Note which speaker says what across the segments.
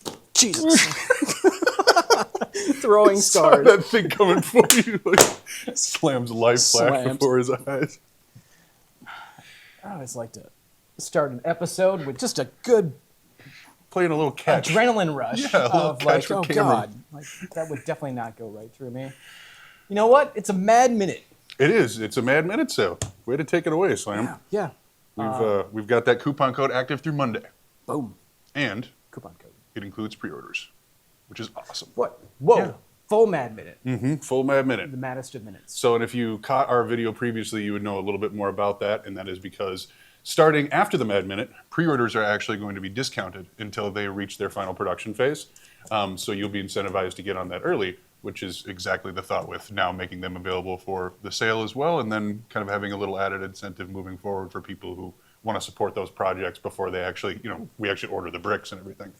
Speaker 1: Okay. Jesus. Throwing
Speaker 2: Saw
Speaker 1: stars.
Speaker 2: that thing coming for you. Like, slams life flash
Speaker 1: Slams.
Speaker 2: before his eyes.
Speaker 1: I always like to start an episode with just a good
Speaker 2: Playing a little catch.
Speaker 1: adrenaline rush
Speaker 2: Yeah, a little
Speaker 1: of
Speaker 2: catch
Speaker 1: like,
Speaker 2: for
Speaker 1: oh
Speaker 2: Cameron.
Speaker 1: God, like that would definitely not go right through me. You know what? It's a mad minute.
Speaker 2: It is. It's a Mad Minute sale. Way to take it away, Slam.
Speaker 1: Yeah.
Speaker 2: We've got that coupon code active through Monday.
Speaker 1: Boom.
Speaker 2: And
Speaker 1: Coupon code.
Speaker 2: it includes pre-orders, which is awesome.
Speaker 1: What? Whoa.
Speaker 2: Yeah.
Speaker 1: Full mad minute.
Speaker 2: Full Mad Minute.
Speaker 1: The maddest of minutes.
Speaker 2: So, and if you caught our video previously, you would know a little bit more about that, and that is because starting after the Mad Minute, pre-orders are actually going to be discounted until they reach their final production phase. So you'll be incentivized to get on that early, which is exactly the thought with now making them available for the sale as well, and then kind of having a little added incentive moving forward for people who want to support those projects before they actually, we actually order the bricks and everything.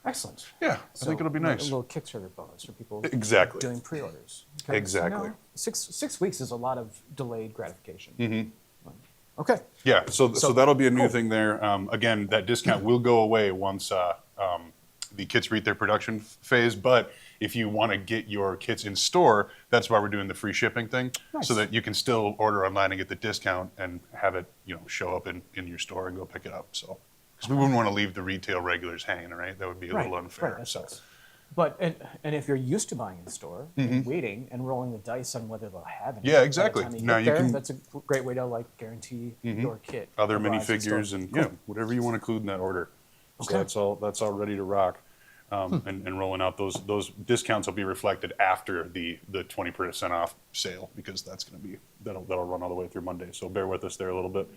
Speaker 1: Excellent.
Speaker 2: Yeah, I think it'll be nice.
Speaker 1: A little Kickstarter bonus for people
Speaker 2: Exactly.
Speaker 1: doing pre-orders.
Speaker 2: Exactly.
Speaker 1: Six weeks is a lot of delayed gratification.
Speaker 2: Mm-hmm.
Speaker 1: Okay.
Speaker 2: Yeah, so that'll be a new thing there. Again, that discount will go away once the kits reach their production phase, but if you want to get your kits in store, that's why we're doing the free shipping thing, so that you can still order online and get the discount and have it, show up in your store and go pick it up. So, because we wouldn't want to leave the retail regulars hanging, right? That would be a little unfair.
Speaker 1: Right,
Speaker 2: so.
Speaker 1: But and if you're used to buying in store, and waiting and rolling the dice on whether they'll have it.
Speaker 2: Yeah, exactly.
Speaker 1: Now you can. That's a great way to guarantee your kit.
Speaker 2: Other minifigures and whatever you want to include in that order.
Speaker 1: Okay.
Speaker 2: So that's all ready to rock. And rolling out those discounts will be reflected after the 20% off sale, because that's going to be that'll run all the way through Monday. So bear with us there a little bit.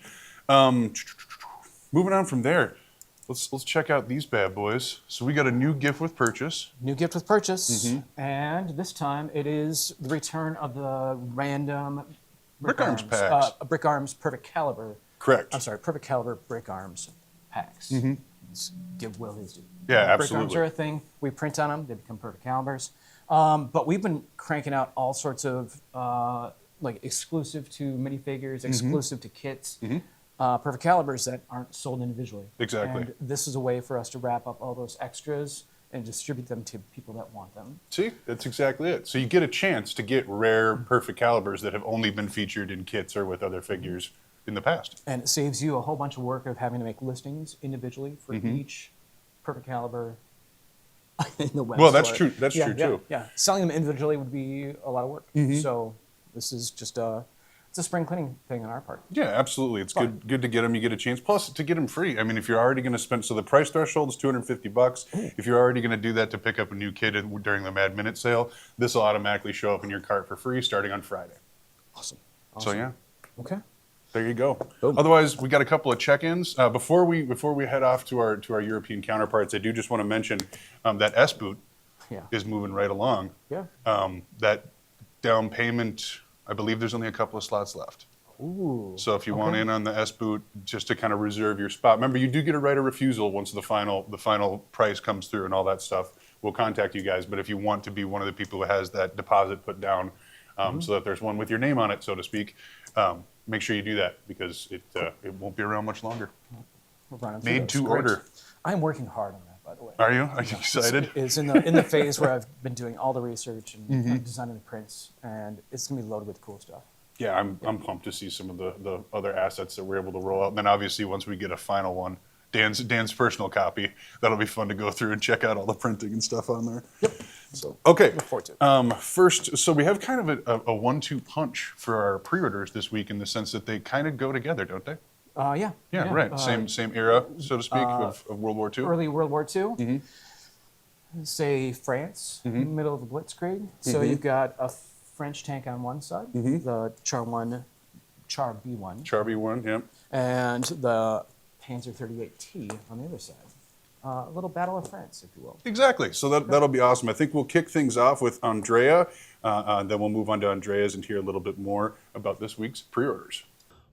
Speaker 2: Moving on from there, let's check out these bad boys. So we got a new gift with purchase.
Speaker 1: New gift with purchase, and this time it is the return of the random
Speaker 2: Brick Arms packs.
Speaker 1: Brick Arms Perfect Caliber.
Speaker 2: Correct.
Speaker 1: I'm sorry, Perfect Caliber Brick Arms packs. Let's give Will his due.
Speaker 2: Yeah,
Speaker 1: Brick
Speaker 2: absolutely.
Speaker 1: Arms are a thing. We print on them; they become Perfect Calibers. But we've been cranking out all sorts of exclusive to minifigures, exclusive to kits. Perfect calibers that aren't sold individually.
Speaker 2: Exactly.
Speaker 1: And this is a way for us to wrap up all those extras and distribute them to people that want them.
Speaker 2: See, that's exactly it. So you get a chance to get rare perfect calibers that have only been featured in kits or with other figures in the past.
Speaker 1: And it saves you a whole bunch of work of having to make listings individually for each perfect caliber in the web
Speaker 2: Well, that's
Speaker 1: store.
Speaker 2: true. That's true too.
Speaker 1: Yeah, selling them individually would be a lot of work. So this is just it's a spring cleaning thing on our part.
Speaker 2: Yeah, absolutely. It's good to get them. You get a chance. Plus, to get them free. I mean, if you're already going to spend, so the price threshold is $250. If you're already going to do that to pick up a new kit during the Mad Minute sale, this will automatically show up in your cart for free starting on Friday.
Speaker 1: Awesome.
Speaker 2: So yeah,
Speaker 1: Okay.
Speaker 2: there you go.
Speaker 1: Boom.
Speaker 2: Otherwise, we got a couple of check-ins before we head off to our European counterparts. I do just want to mention that S boot is moving right along.
Speaker 1: Yeah.
Speaker 2: That down payment, I believe there's only a couple of slots left.
Speaker 1: Ooh.
Speaker 2: So if you want in on the S boot, just to kind of reserve your spot. Remember, you do get a right of refusal once the final price comes through and all that stuff. We'll contact you guys. But if you want to be one of the people who has that deposit put down, so that there's one with your name on it, so to speak, make sure you do that, because it won't be around much longer.
Speaker 1: We're running through
Speaker 2: Made
Speaker 1: those.
Speaker 2: to
Speaker 1: Great.
Speaker 2: order.
Speaker 1: I'm working hard on that, by the way.
Speaker 2: Are you? Are you excited?
Speaker 1: It's in the phase where I've been doing all the research and designing the prints, and it's gonna be loaded with cool stuff.
Speaker 2: Yeah, I'm pumped to see some of the other assets that we're able to roll out. And then obviously once we get a final one, Dan's personal copy, that'll be fun to go through and check out all the printing and stuff on there.
Speaker 1: Yep.
Speaker 2: So okay.
Speaker 1: Look forward to it.
Speaker 2: First, so we have kind of a 1-2 punch for our pre-orders this week, in the sense that they kind of go together, don't they?
Speaker 1: Yeah.
Speaker 2: Yeah, right. Same era, so to speak, of World War II.
Speaker 1: Early World War II. Say France, middle of the Blitzkrieg. So you've got a French tank on one side, the Char B1.
Speaker 2: Char B1, yeah.
Speaker 1: And the Panzer 38T on the other side. A little Battle of France, if you will.
Speaker 2: Exactly. So that'll be awesome. I think we'll kick things off with Andrea. Then we'll move on to Andrea's and hear a little bit more about this week's pre-orders.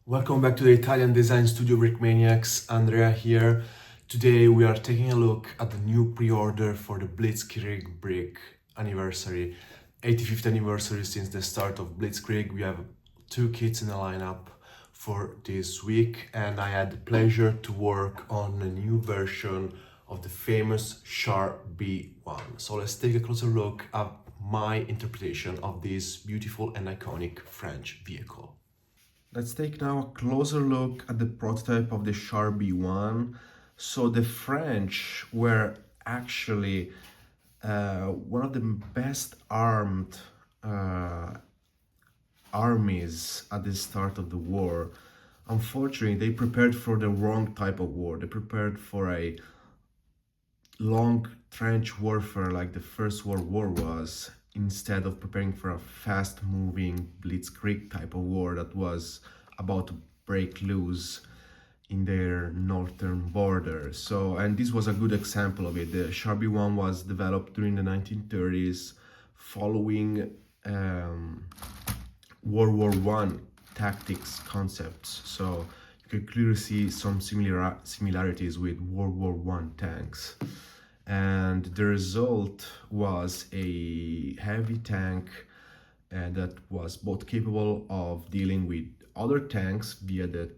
Speaker 3: Welcome back to the Italian design studio Brickmaniacs. Andrea here. Today we are taking a look at the new pre-order for the Blitzkrieg Brick anniversary. 85th anniversary since the start of Blitzkrieg. We have 2 kits in the lineup for this week, and I had the pleasure to work on a new version of the famous Char B1. So let's take a closer look at my interpretation of this beautiful and iconic French vehicle. Let's take now a closer look at the prototype of the Char B1. So the French were actually one of the best armed armies at the start of the war. Unfortunately, they prepared for the wrong type of war. They prepared for a long trench warfare like the First World War was, instead of preparing for a fast-moving blitzkrieg type of war that was about to break loose in their northern border. So, and this was a good example of it. The Char B1 was developed during the 1930s, following World War One tactics concepts. So you can clearly see some similarities with World War One tanks. And the result was a heavy tank that was both capable of dealing with other tanks via the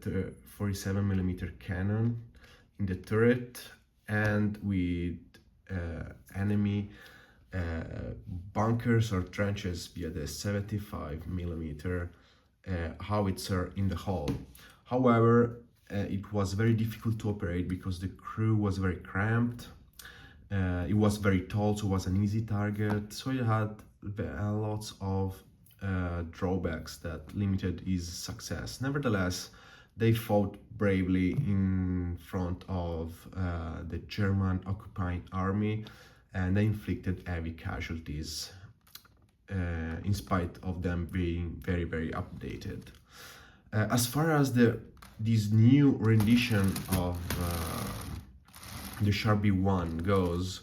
Speaker 3: 47mm cannon in the turret, and with enemy bunkers or trenches via the 75mm howitzer in the hull. However, it was very difficult to operate because the crew was very cramped. It was very tall, so it was an easy target. So it had lots of drawbacks that limited its success. Nevertheless, they fought bravely in front of the German occupying army, and they inflicted heavy casualties in spite of them being very, very updated. As far as this new rendition of the Char B1 goes,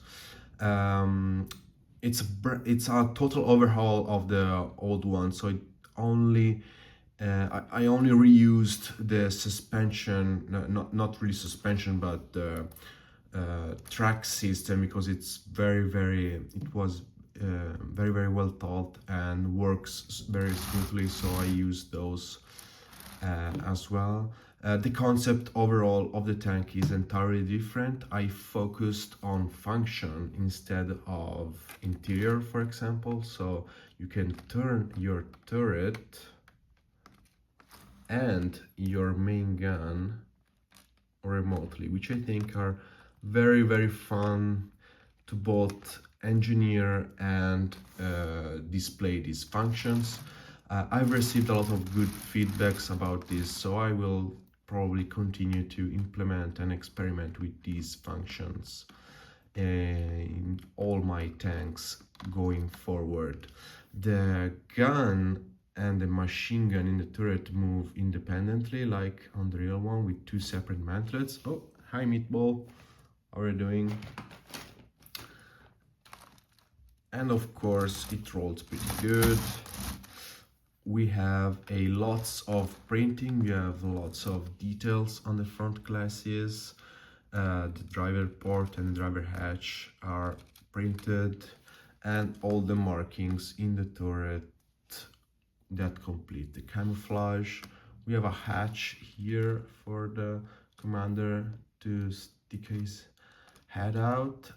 Speaker 3: it's a total overhaul of the old one. So it only I only reused the suspension, not really suspension, but the track system, because it was very well thought and works very smoothly. So I used those as well. The concept overall of the tank is entirely different. I focused on function instead of interior, for example. So you can turn your turret and your main gun remotely, which I think are very fun to both engineer and display these functions. I've received a lot of good feedbacks about this, so I will probably continue to implement and experiment with these functions in all my tanks going forward. The gun and the machine gun in the turret move independently, like on the real one, with two separate mantlets. Oh, hi Meatball, how are you doing? And of course it rolls pretty good. We have lots of printing, we have lots of details on the front glasses. The driver port and the driver hatch are printed, and all the markings in the turret that complete the camouflage. We have a hatch here for the commander to stick his head out.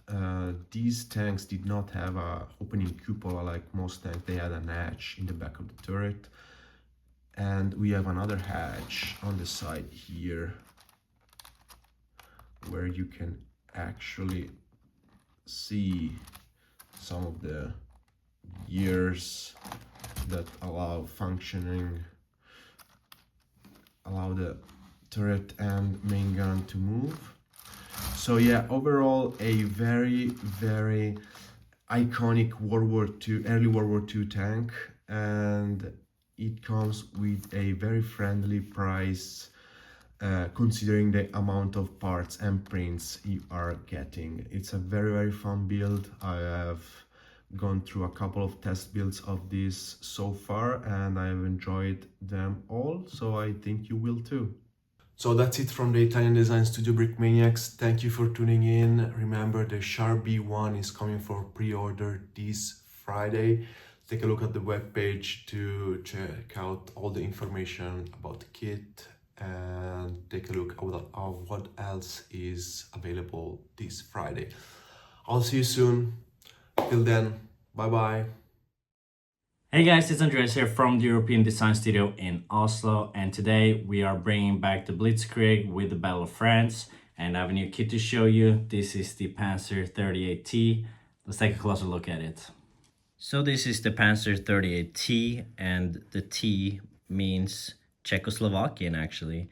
Speaker 3: These tanks did not have a opening cupola like most tanks. They had an hatch in the back of the turret, and we have another hatch on the side here where you can actually see some of the gears that allow the turret and main gun to move. So yeah, overall a very iconic early World War II tank, and it comes with a very friendly price considering the amount of parts and prints you are getting. It's a very fun build. I have gone through a couple of test builds of this so far, and I have enjoyed them all, so I think you will too. So that's it from the Italian design studio Brickmaniacs. Thank you for tuning in. Remember, the Char B1 is coming for pre-order this Friday. take a look at the web page to check out all the information about the kit and take a look at what else is available this Friday. I'll see you soon. Till then, bye bye.
Speaker 4: Hey guys, it's Andreas here from the European Design Studio in Oslo, and today we are bringing back the Blitzkrieg with the Battle of France, and I have a new kit to show you. This is the Panzer 38T. Let's take a closer look at it. So this is the Panzer 38T, and the T means Czechoslovakian actually,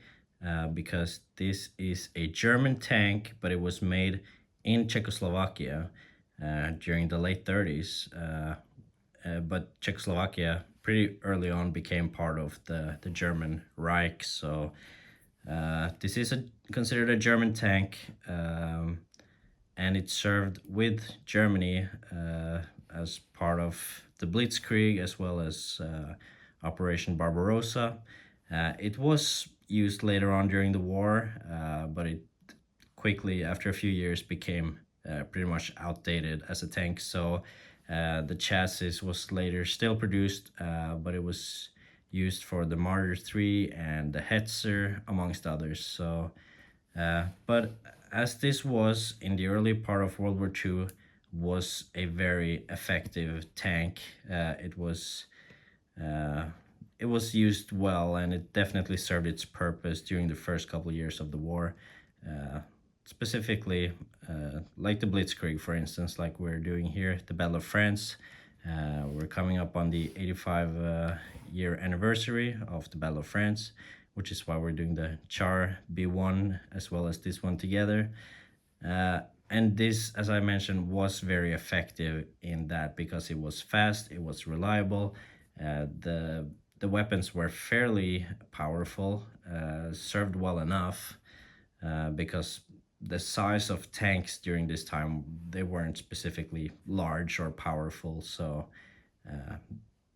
Speaker 4: because this is a German tank, but it was made in Czechoslovakia during the late 30s. But Czechoslovakia pretty early on became part of the German Reich, so this is considered a German tank, and it served with Germany as part of the Blitzkrieg as well as Operation Barbarossa. It was used later on during the war, but it quickly, after a few years, became pretty much outdated as a tank. So the chassis was later still produced, but it was used for the Marder 3 and the Hetzer, amongst others. So, but as this was in the early part of World War II, was a very effective tank. It was used well, and it definitely served its purpose during the first couple of years of the war. Specifically, like the Blitzkrieg, for instance, like we're doing here, the Battle of France. We're coming up on the 85-year anniversary of the Battle of France, which is why we're doing the Char B1 as well as this one together. And this, as I mentioned, was very effective in that because it was fast, it was reliable, the weapons were fairly powerful, served well enough, because the size of tanks during this time, they weren't specifically large or powerful, so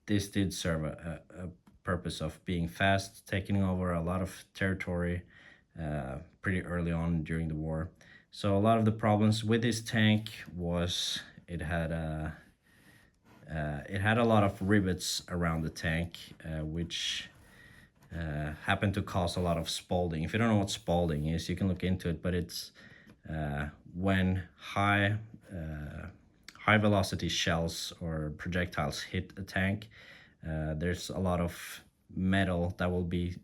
Speaker 4: this did serve a purpose of being fast, taking over a lot of territory pretty early on during the war. So a lot of the problems with this tank was it had a lot of rivets around the tank, which happened to cause a lot of spalling. If you don't know what spalling is, you can look into it, but it's when high velocity shells or projectiles hit a tank, there's a lot of metal that will be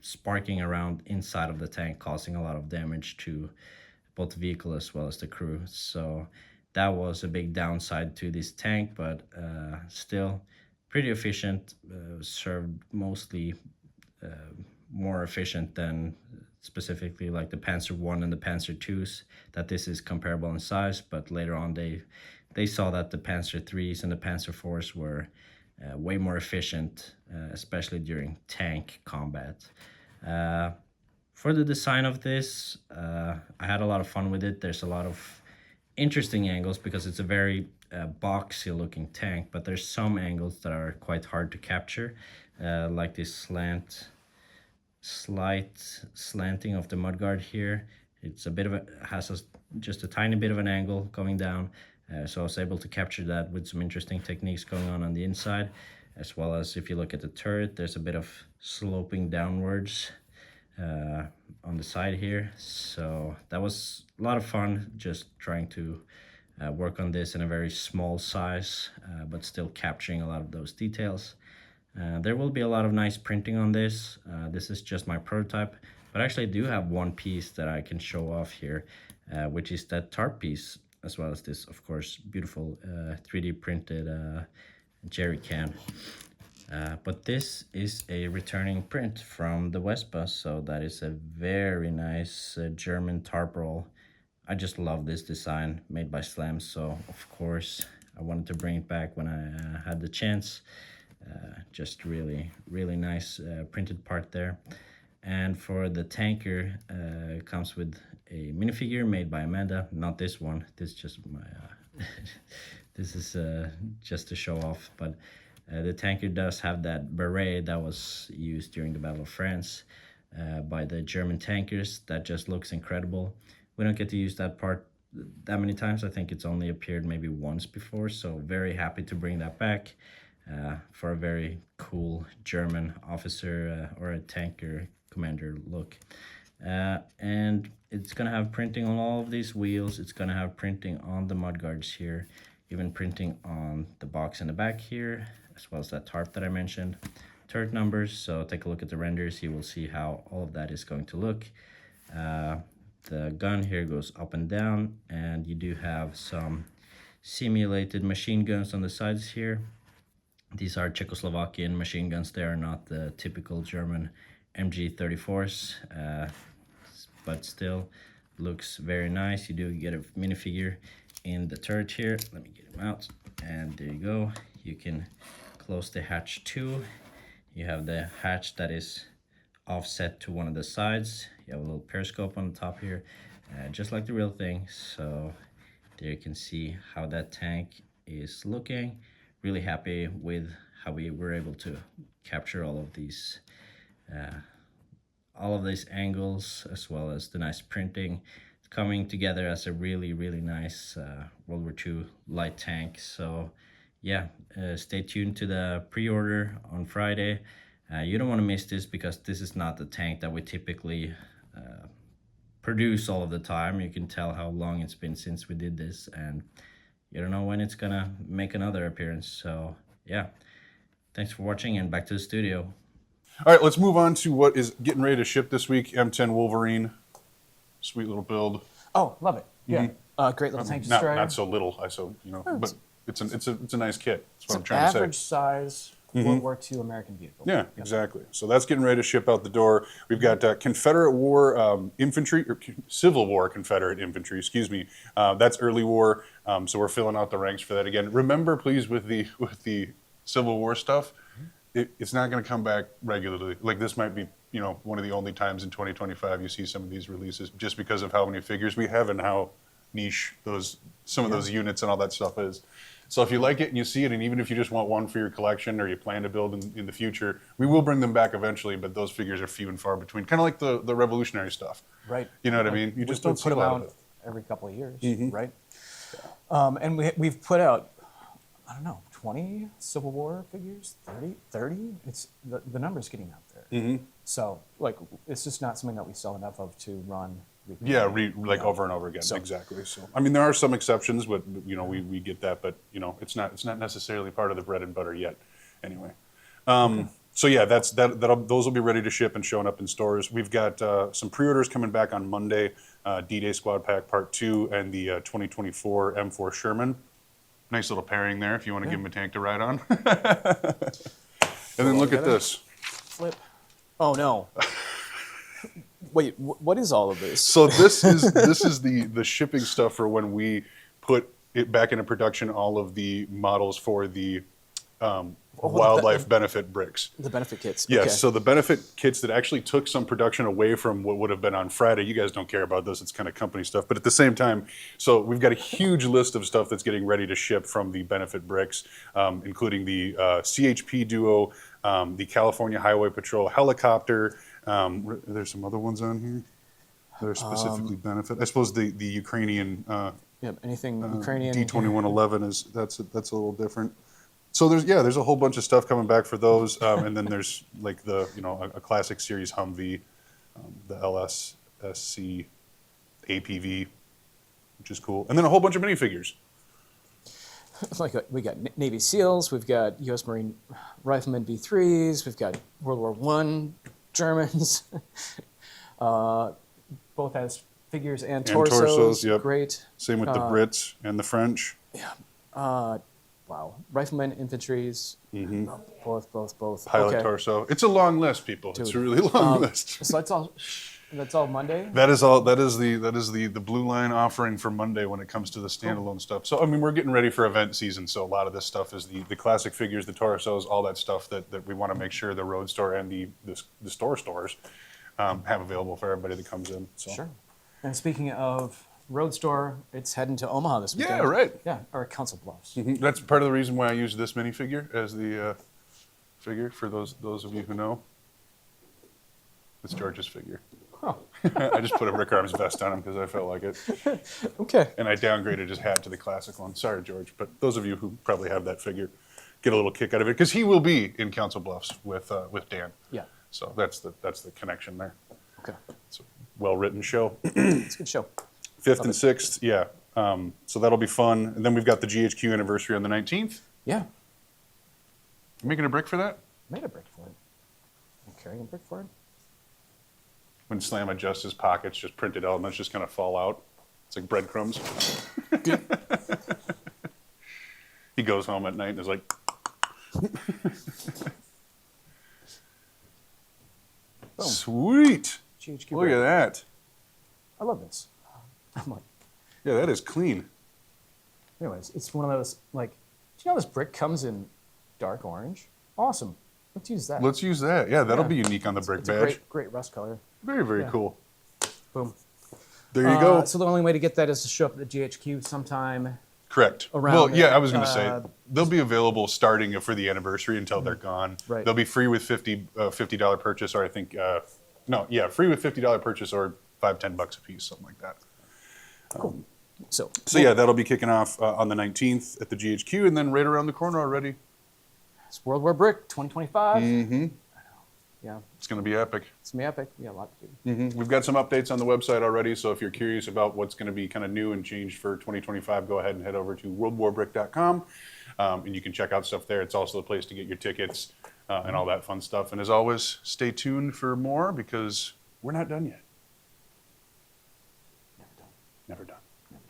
Speaker 4: sparking around inside of the tank, causing a lot of damage to both the vehicle as well as the crew. So that was a big downside to this tank, but still pretty efficient, served mostly more efficient than specifically like the Panzer 1 and the Panzer 2s, that this is comparable in size, but later on they saw that the Panzer 3s and the Panzer 4s were way more efficient, especially during tank combat. For the design of this, I had a lot of fun with it. There's a lot of interesting angles because it's a very boxy looking tank, but there's some angles that are quite hard to capture, like this slight slanting of the mudguard here. It's a bit of just a tiny bit of an angle going down, so I was able to capture that with some interesting techniques going on the inside, as well as if you look at the turret, there's a bit of sloping downwards on the side here. So that was a lot of fun, just trying to work on this in a very small size, but still capturing a lot of those details. There will be a lot of nice printing on this. This is just my prototype, but actually I do have one piece that I can show off here, which is that tarp piece, as well as this, of course, beautiful 3D printed jerry can. But this is a returning print from the Vespa, so that is a very nice German tarp roll. I just love this design made by Slam, so of course I wanted to bring it back when I had the chance. Just really nice printed part there. And for the tanker, it comes with a minifigure made by Amanda. Not this one, this is just my this is just to show off, but the tanker does have that beret that was used during the Battle of France by the German tankers. That just looks incredible. We don't get to use that part that many times. I think it's only appeared maybe once before, so very happy to bring that back for a very cool German officer or a tanker commander look. And it's gonna have printing on all of these wheels. It's gonna have printing on the mudguards here, even printing on the box in the back here, as well as that tarp that I mentioned. Turret numbers, so take a look at the renders. You will see how all of that is going to look. The gun here goes up and down, and you do have some simulated machine guns on the sides here. These are Czechoslovakian machine guns. They are not the typical German MG34s, but still looks very nice. You do get a minifigure in the turret here. Let me get him out, and there you go. You can close the hatch too. You have the hatch that is offset to one of the sides. You have a little periscope on the top here, just like the real thing. So there you can see how that tank is looking. Really happy with how we were able to capture all of these angles, as well as the nice printing. It's coming together as a really, really nice World War II light tank. So yeah, stay tuned to the pre-order on Friday. You don't want to miss this, because this is not the tank that we typically produce all of the time. You can tell how long it's been since we did this, and you don't know when it's gonna make another appearance. So yeah, thanks for watching, and back to the studio.
Speaker 2: All right, let's move on to what is getting ready to ship this week. M10 Wolverine, sweet little build.
Speaker 1: Oh, love it. Yeah. Great little tank
Speaker 2: Not,
Speaker 1: destroyer.
Speaker 2: not so little, but it's a nice kit. That's what I'm
Speaker 1: It's
Speaker 2: trying to say.
Speaker 1: average size World War II American vehicle.
Speaker 2: Yeah, exactly. So that's getting ready to ship out the door. We've got Confederate War infantry, or Civil War Confederate infantry, excuse me. That's early war, so we're filling out the ranks for that again. Remember, please, with the Civil War stuff, it's not going to come back regularly. Like, this might be, one of the only times in 2025 you see some of these releases, just because of how many figures we have and how niche some of those units and all that stuff is. So if you like it and you see it, and even if you just want one for your collection or you plan to build in the future, we will bring them back eventually, but those figures are few and far between. Kind of like the revolutionary stuff.
Speaker 1: Right.
Speaker 2: You know what I mean? You just don't see
Speaker 1: put
Speaker 2: a
Speaker 1: them
Speaker 2: lot of
Speaker 1: out
Speaker 2: it.
Speaker 1: every couple of years, right? And we've put out, I don't know, 20 Civil War figures, 30? It's the number's getting out there. So like, it's just not something that we sell enough of to run.
Speaker 2: Yeah, over and over again. So, exactly. So I mean, there are some exceptions, but we get that, but it's not necessarily part of the bread and butter yet. Anyway, so yeah, those will be ready to ship and showing up in stores. We've got some pre-orders coming back on Monday. D-Day Squad Pack Part 2 and the 2024 M4 Sherman. Nice little pairing there if you want to give them a tank to ride on. And then look at this.
Speaker 1: Flip. Oh no. Wait, what is all of this?
Speaker 2: So this is the shipping stuff for when we put it back into production. All of the models for the wildlife benefit bricks.
Speaker 1: The benefit kits.
Speaker 2: Yes.
Speaker 1: Okay.
Speaker 2: So the benefit kits that actually took some production away from what would have been on Friday. You guys don't care about this; it's kind of company stuff. But at the same time, so we've got a huge list of stuff that's getting ready to ship from the benefit bricks, including the CHP Duo, the California Highway Patrol helicopter. There's some other ones on here that are specifically benefit. I suppose the Ukrainian
Speaker 1: anything Ukrainian
Speaker 2: D2111 is that's a little different. So there's a whole bunch of stuff coming back for those, and then there's like a classic series Humvee, the LSSC APV, which is cool, and then a whole bunch of minifigures.
Speaker 1: We got Navy SEALs, we've got U.S. Marine Riflemen V3s, we've got World War I Germans, both as figures and torsos.
Speaker 2: Yep.
Speaker 1: Great.
Speaker 2: Same with the Brits and the French.
Speaker 1: Yeah. Wow. Riflemen, infantries, both.
Speaker 2: Pilot
Speaker 1: Okay.
Speaker 2: torso. It's a long list, people. It's a really long list.
Speaker 1: So that's all Monday?
Speaker 2: That is the blue line offering for Monday when it comes to the standalone stuff. So I mean, we're getting ready for event season, so a lot of this stuff is the classic figures, the torsos, all that stuff that we want to make sure the road store and the stores have available for everybody that comes in. So.
Speaker 1: Sure. And speaking of road store, it's heading to Omaha this weekend.
Speaker 2: Yeah, right.
Speaker 1: Yeah, or Council Bluffs.
Speaker 2: That's part of the reason why I use this minifigure as the figure for those of you who know. It's George's figure. I just put a Rick Arms vest on him because I felt like it.
Speaker 1: Okay.
Speaker 2: And I downgraded his hat to the classic one. Sorry, George, but those of you who probably have that figure get a little kick out of it because he will be in Council Bluffs with Dan.
Speaker 1: Yeah.
Speaker 2: So that's the connection there.
Speaker 1: Okay.
Speaker 2: It's a well-written show.
Speaker 1: It's a good show.
Speaker 2: 5th and 6th, yeah. So that'll be fun. And then we've got the GHQ anniversary on the 19th.
Speaker 1: Yeah.
Speaker 2: You making a brick for that?
Speaker 1: Made a brick for it. I'm carrying a brick for it.
Speaker 2: When Slam adjusts his pockets, just printed elements just kind of fall out. It's like breadcrumbs. He goes home at night and is like,
Speaker 1: Boom.
Speaker 2: sweet.
Speaker 1: GHQ
Speaker 2: Look
Speaker 1: brick.
Speaker 2: at that.
Speaker 1: I love this. I'm like,
Speaker 2: Yeah, that is clean.
Speaker 1: anyways, it's one of those, like, do you know this brick comes in dark orange? Awesome. Let's use that.
Speaker 2: Let's use that. Yeah, that'll
Speaker 1: Yeah.
Speaker 2: be unique on the brick
Speaker 1: It's a
Speaker 2: badge.
Speaker 1: great rust color.
Speaker 2: Very, very
Speaker 1: Yeah.
Speaker 2: cool.
Speaker 1: Boom.
Speaker 2: There you go.
Speaker 1: So the only way to get that is to show up at the GHQ sometime.
Speaker 2: Correct.
Speaker 1: around
Speaker 2: Well, yeah,
Speaker 1: it,
Speaker 2: I was going to say they'll be available starting for the anniversary until they're gone.
Speaker 1: Right.
Speaker 2: They'll be free with $50 purchase, or I think free with $50 purchase or $5-10 a piece, something like that.
Speaker 1: So
Speaker 2: Yeah, that'll be kicking off on the 19th at the GHQ, and then right around the corner already.
Speaker 1: it's World War Brick 2025.
Speaker 2: Mm-hmm.
Speaker 1: Yeah,
Speaker 2: It's going to be epic.
Speaker 1: it's gonna be epic. We got a lot to do.
Speaker 2: We've got some updates on the website already, so if you're curious about what's going to be kind of new and changed for 2025, go ahead and head over to worldwarbrick.com, and you can check out stuff there. It's also the place to get your tickets and all that fun stuff. And as always, stay tuned for more because we're not done yet.
Speaker 1: Never done.
Speaker 2: Never done.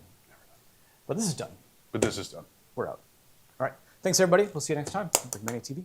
Speaker 1: But this is done.
Speaker 2: But this is done.
Speaker 1: We're out. All right. Thanks, everybody. We'll see you next time. Brickmania TV.